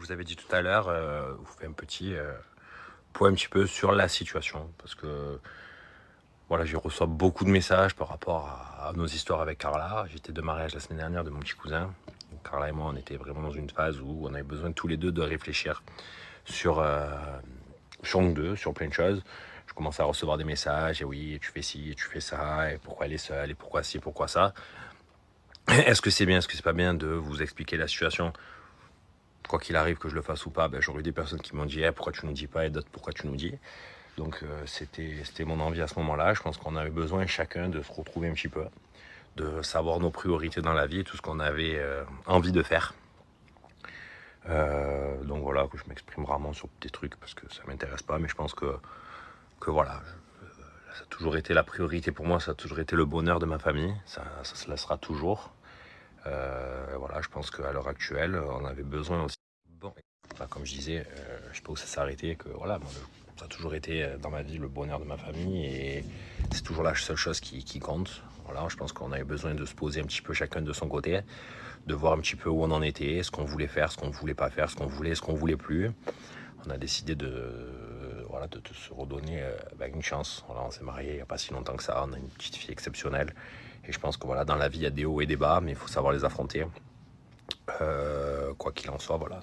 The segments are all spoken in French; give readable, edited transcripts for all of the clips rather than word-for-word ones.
Je vous avais dit tout à l'heure, vous faites un petit point un petit peu sur la situation parce que voilà, j'ai reçu beaucoup de messages par rapport à nos histoires avec Carla. J'étais de mariage la semaine dernière de mon petit cousin. Donc, Carla et moi, on était vraiment dans une phase où on avait besoin tous les deux de réfléchir sur, sur nous deux, sur plein de choses. Je commençais à recevoir des messages, et oui, tu fais ci, tu fais ça, et pourquoi elle est seule, et pourquoi ci, pourquoi ça. Est-ce que c'est bien, est-ce que c'est pas bien de vous expliquer la situation? Quoi qu'il arrive, que je le fasse ou pas, j'aurais eu des personnes qui m'ont dit pourquoi tu nous dis pas, et d'autres pourquoi tu nous dis. Donc c'était mon envie à ce moment-là. Je pense qu'on avait besoin chacun de se retrouver un petit peu, de savoir nos priorités dans la vie, tout ce qu'on avait envie de faire. Donc voilà, que je m'exprime rarement sur des trucs parce que ça m'intéresse pas, mais je pense que voilà, ça a toujours été la priorité pour moi, ça a toujours été le bonheur de ma famille, ça se laissera toujours. Voilà, je pense qu'à l'heure actuelle, on avait besoin aussi. Bon, enfin, comme je disais, je sais pas où ça s'est arrêté, que voilà, moi, ça a toujours été dans ma vie le bonheur de ma famille et c'est toujours la seule chose qui compte. Voilà, je pense qu'on avait besoin de se poser un petit peu chacun de son côté, de voir un petit peu où on en était, ce qu'on voulait faire, ce qu'on voulait pas faire, ce qu'on voulait plus. On a décidé voilà, de se redonner une chance. Voilà, on s'est marié il n'y a pas si longtemps que ça, on a une petite fille exceptionnelle. Et je pense que voilà, dans la vie, il y a des hauts et des bas, mais il faut savoir les affronter. Quoi qu'il en soit, voilà,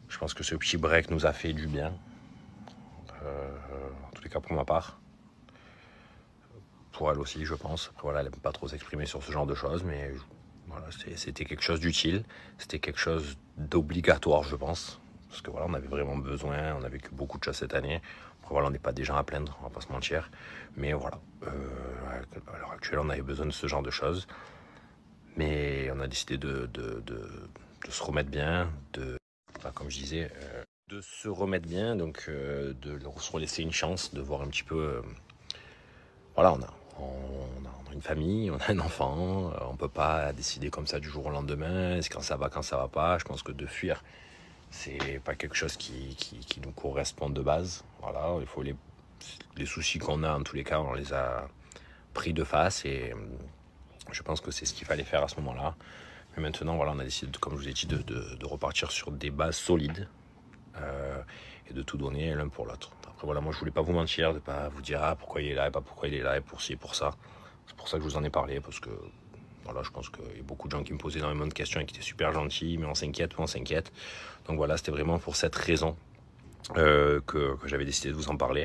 je pense que ce petit break nous a fait du bien. En tous les cas, pour ma part. Pour elle aussi, je pense. Après, voilà, elle n'aime pas trop s'exprimer sur ce genre de choses, mais voilà, c'était quelque chose d'utile. C'était quelque chose d'obligatoire, je pense. Parce que voilà, on avait vraiment besoin, on a vécu beaucoup de choses cette année. Après, voilà, on n'est pas des gens à plaindre, on va pas se mentir. Mais voilà, à l'heure actuelle, on avait besoin de ce genre de choses. Mais on a décidé de se remettre bien, enfin, comme je disais, de se remettre bien, donc de se relaisser une chance, de voir un petit peu. Voilà, on a une famille, on a un enfant, on peut pas décider comme ça du jour au lendemain, c'est quand ça va pas. Je pense que de fuir, c'est pas quelque chose qui nous correspond de base. Voilà, il faut les soucis qu'on a, en tous les cas, on les a pris de face et je pense que c'est ce qu'il fallait faire à ce moment-là. Mais maintenant, voilà, on a décidé, comme je vous ai dit, de repartir sur des bases solides et de tout donner l'un pour l'autre. Après, voilà, moi, je voulais pas vous mentir, de pas vous dire pourquoi il est là et pas pourquoi il est là et pour ci et pour ça. C'est pour ça que je vous en ai parlé, parce que voilà, je pense qu'il y a beaucoup de gens qui me posaient énormément de questions et qui étaient super gentils, mais on s'inquiète, on s'inquiète. Donc voilà, c'était vraiment pour cette raison que j'avais décidé de vous en parler.